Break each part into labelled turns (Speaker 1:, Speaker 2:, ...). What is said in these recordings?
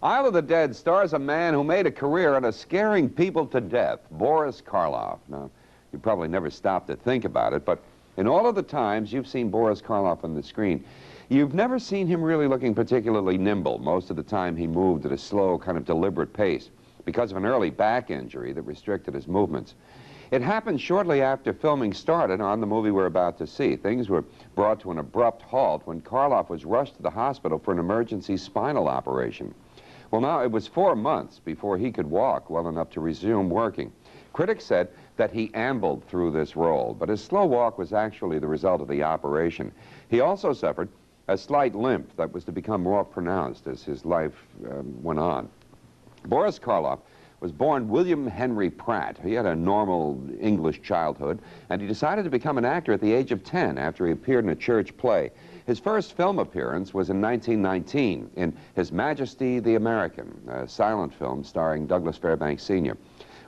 Speaker 1: Isle of the Dead stars a man who made a career out of scaring people to death, Boris Karloff. Now, you probably never stopped to think about it, but in all of the times you've seen Boris Karloff on the screen, you've never seen him really looking particularly nimble. Most of the time he moved at a slow, kind of deliberate pace because of an early back injury that restricted his movements. It happened shortly after filming started on the movie we're about to see. Things were brought to an abrupt halt when Karloff was rushed to the hospital for an emergency spinal operation. Well, now, it was 4 months before he could walk well enough to resume working. Critics said that he ambled through this role, but his slow walk was actually the result of the operation. He also suffered a slight limp that was to become more pronounced as his life went on. Boris Karloff was born William Henry Pratt. He had a normal English childhood, and he decided to become an actor at the age of 10 after he appeared in a church play. His first film appearance was in 1919 in His Majesty the American, a silent film starring Douglas Fairbanks Sr.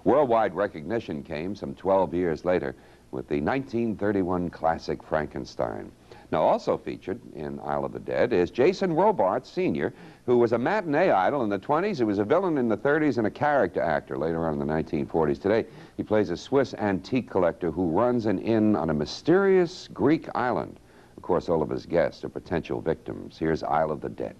Speaker 1: Worldwide recognition came some 12 years later with the 1931 classic Frankenstein. Now, also featured in Isle of the Dead is Jason Robards Sr., who was a matinee idol in the 20s, who was a villain in the 30s, and a character actor later on in the 1940s. Today, he plays a Swiss antique collector who runs an inn on a mysterious Greek island. Of course, all of his guests are potential victims. Here's Isle of the Dead.